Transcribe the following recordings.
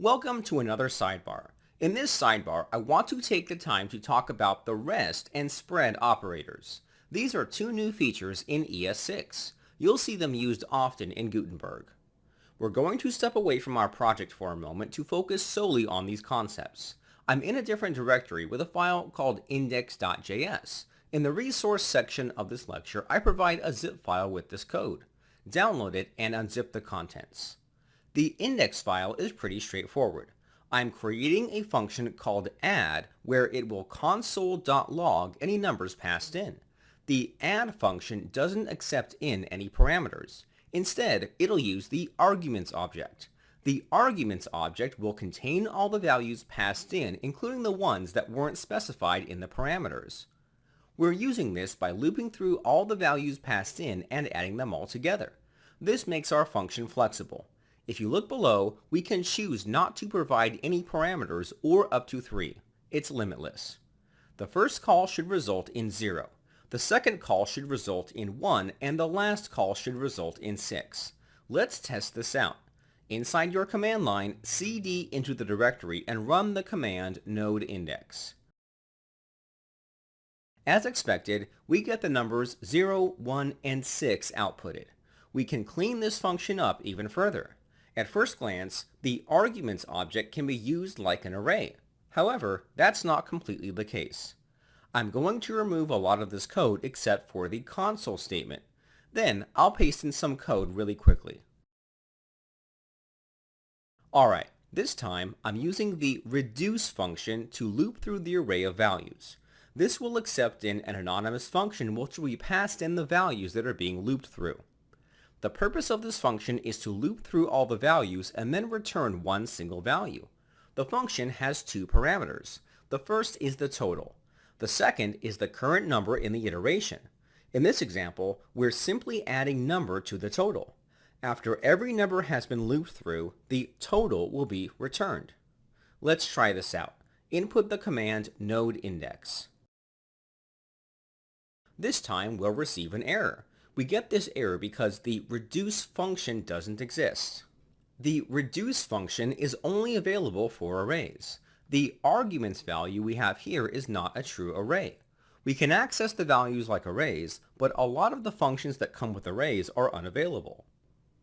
Welcome to another sidebar. In this sidebar, I want to take the time to talk about the rest and spread operators. These are two new features in ES6. You'll see them used often in Gutenberg. We're going to step away from our project for a moment to focus solely on these concepts. I'm in a different directory with a file called index.js. In the resource section of this lecture, I provide a zip file with this code. Download it and unzip the contents. The index file is pretty straightforward. I'm creating a function called add where it will console.log any numbers passed in. The add function doesn't accept in any parameters. Instead, it'll use the arguments object. The arguments object will contain all the values passed in, including the ones that weren't specified in the parameters. We're using this by looping through all the values passed in and adding them all together. This makes our function flexible. If you look below, we can choose not to provide any parameters or up to 3. It's limitless. The first call should result in 0. The second call should result in 1, and the last call should result in 6. Let's test this out. Inside your command line, cd into the directory and run the command node index. As expected, we get the numbers 0, 1, and 6 outputted. We can clean this function up even further. At first glance, the arguments object can be used like an array. However, that's not completely the case. I'm going to remove a lot of this code except for the console statement. Then I'll paste in some code really quickly. Alright, this time I'm using the reduce function to loop through the array of values. This will accept in an anonymous function which will be passed in the values that are being looped through. The purpose of this function is to loop through all the values and then return one single value. The function has two parameters. The first is the total. The second is the current number in the iteration. In this example, we're simply adding number to the total. After every number has been looped through, the total will be returned. Let's try this out. Input the command node index. This time we'll receive an error. We get this error because the reduce function doesn't exist. The reduce function is only available for arrays. The arguments value we have here is not a true array. We can access the values like arrays, but a lot of the functions that come with arrays are unavailable.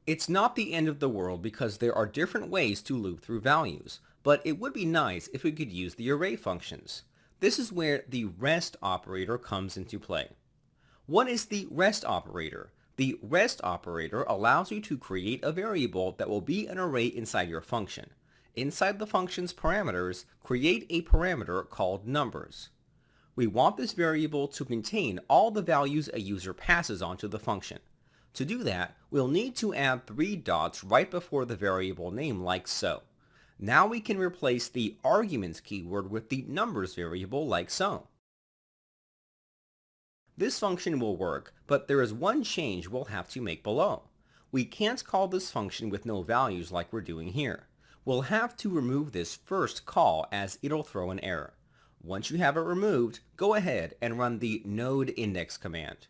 It's not the end of the world because there are different ways to loop through values, but it would be nice if we could use the array functions. This is where the rest operator comes into play. What is the rest operator? The rest operator allows you to create a variable that will be an array inside your function. Inside the function's parameters, create a parameter called numbers. We want this variable to contain all the values a user passes on to the function. To do that, we'll need to add 3 dots right before the variable name like so. Now we can replace the arguments keyword with the numbers variable like so. This function will work, but there is one change we'll have to make below. We can't call this function with no values like we're doing here. We'll have to remove this first call as it'll throw an error. Once you have it removed, go ahead and run the node index command.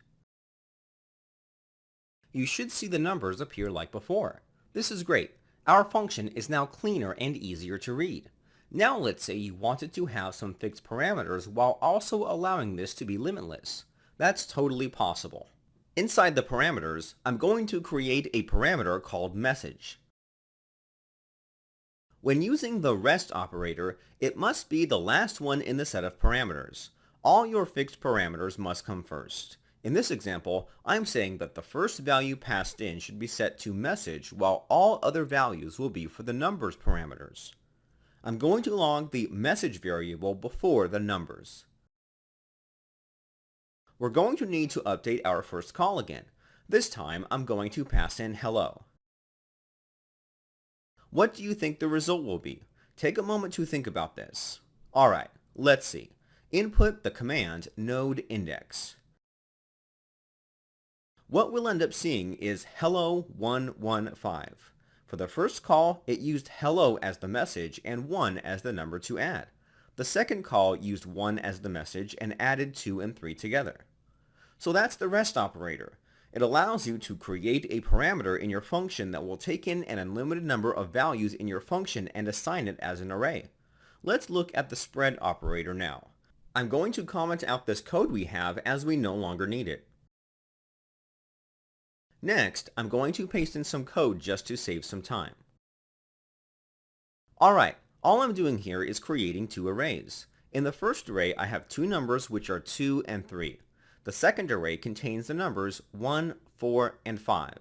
You should see the numbers appear like before. This is great. Our function is now cleaner and easier to read. Now let's say you wanted to have some fixed parameters while also allowing this to be limitless. That's totally possible. Inside the parameters, I'm going to create a parameter called message. When using the rest operator, it must be the last one in the set of parameters. All your fixed parameters must come first. In this example, I'm saying that the first value passed in should be set to message while all other values will be for the numbers parameters. I'm going to log the message variable before the numbers. We're going to need to update our first call again. This time, I'm going to pass in hello. What do you think the result will be? Take a moment to think about this. Alright, let's see. Input the command node index. What we'll end up seeing is hello 115. For the first call, it used hello as the message and 1 as the number to add. The second call used 1 as the message and added 2 and 3 together. So that's the rest operator. It allows you to create a parameter in your function that will take in an unlimited number of values in your function and assign it as an array. Let's look at the spread operator now. I'm going to comment out this code we have as we no longer need it. Next, I'm going to paste in some code just to save some time. Alright, all I'm doing here is creating two arrays. In the first array, I have two numbers which are 2 and 3. The second array contains the numbers 1, 4, and 5.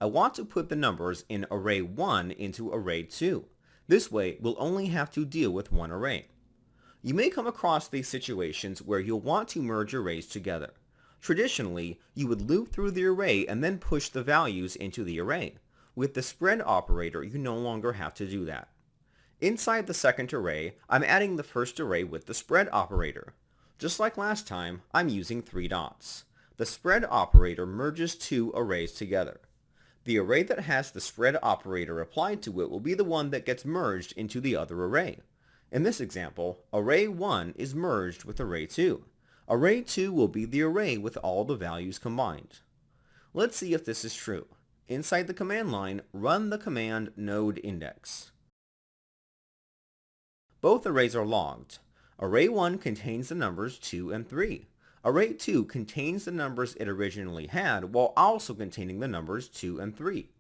I want to put the numbers in array 1 into array 2. This way, we'll only have to deal with one array. You may come across these situations where you'll want to merge arrays together. Traditionally, you would loop through the array and then push the values into the array. With the spread operator, you no longer have to do that. Inside the second array, I'm adding the first array with the spread operator. Just like last time, I'm using 3 dots. The spread operator merges two arrays together. The array that has the spread operator applied to it will be the one that gets merged into the other array. In this example, array 1 is merged with array 2. Array 2 will be the array with all the values combined. Let's see if this is true. Inside the command line, run the command node index. Both arrays are logged. Array 1 contains the numbers 2 and 3. Array 2 contains the numbers it originally had while also containing the numbers 2 and 3.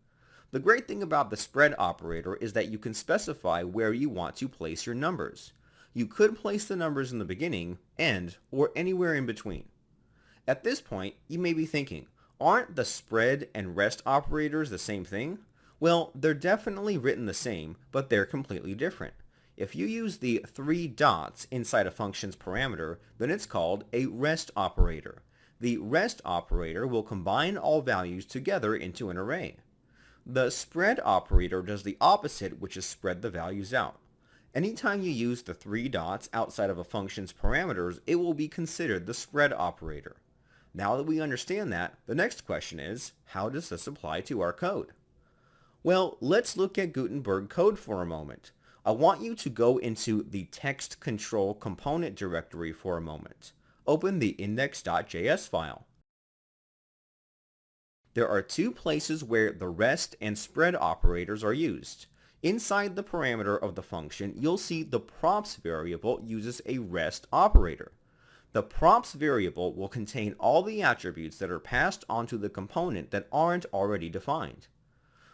The great thing about the spread operator is that you can specify where you want to place your numbers. You could place the numbers in the beginning, end, or anywhere in between. At this point, you may be thinking, aren't the spread and rest operators the same thing? Well, they're definitely written the same, but they're completely different. If you use the 3 dots inside a function's parameter, then it's called a rest operator. The rest operator will combine all values together into an array. The spread operator does the opposite, which is spread the values out. Anytime you use the 3 dots outside of a function's parameters, it will be considered the spread operator. Now that we understand that, the next question is, how does this apply to our code? Well, let's look at Gutenberg code for a moment. I want you to go into the text control component directory for a moment. Open the index.js file. There are two places where the rest and spread operators are used. Inside the parameter of the function, you'll see the props variable uses a rest operator. The props variable will contain all the attributes that are passed onto the component that aren't already defined.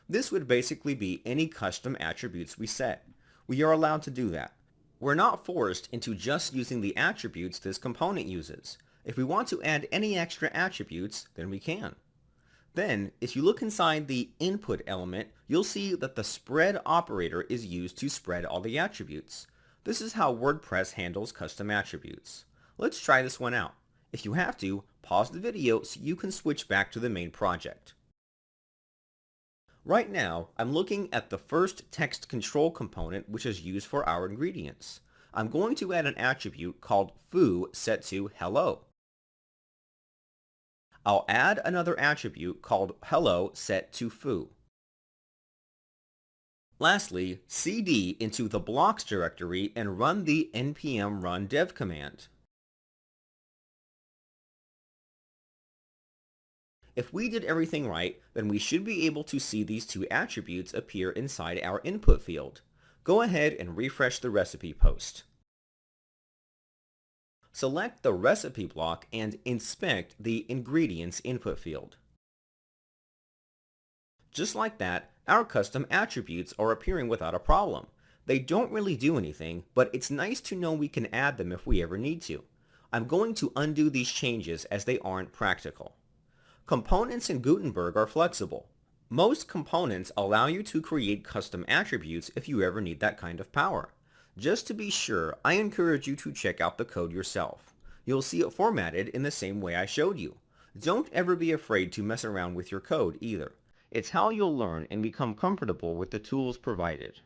This would basically be any custom attributes we set. We are allowed to do that. We're not forced into just using the attributes this component uses. If we want to add any extra attributes, then we can. Then, if you look inside the input element, you'll see that the spread operator is used to spread all the attributes. This is how WordPress handles custom attributes. Let's try this one out. If you have to, pause the video so you can switch back to the main project. Right now, I'm looking at the first text control component which is used for our ingredients. I'm going to add an attribute called foo set to hello. I'll add another attribute called hello set to foo. Lastly, cd into the blocks directory and run the npm run dev command. If we did everything right, then we should be able to see these two attributes appear inside our input field. Go ahead and refresh the recipe post. Select the recipe block and inspect the ingredients input field. Just like that, our custom attributes are appearing without a problem. They don't really do anything, but it's nice to know we can add them if we ever need to. I'm going to undo these changes as they aren't practical. Components in Gutenberg are flexible. Most components allow you to create custom attributes if you ever need that kind of power. Just to be sure, I encourage you to check out the code yourself. You'll see it formatted in the same way I showed you. Don't ever be afraid to mess around with your code either. It's how you'll learn and become comfortable with the tools provided.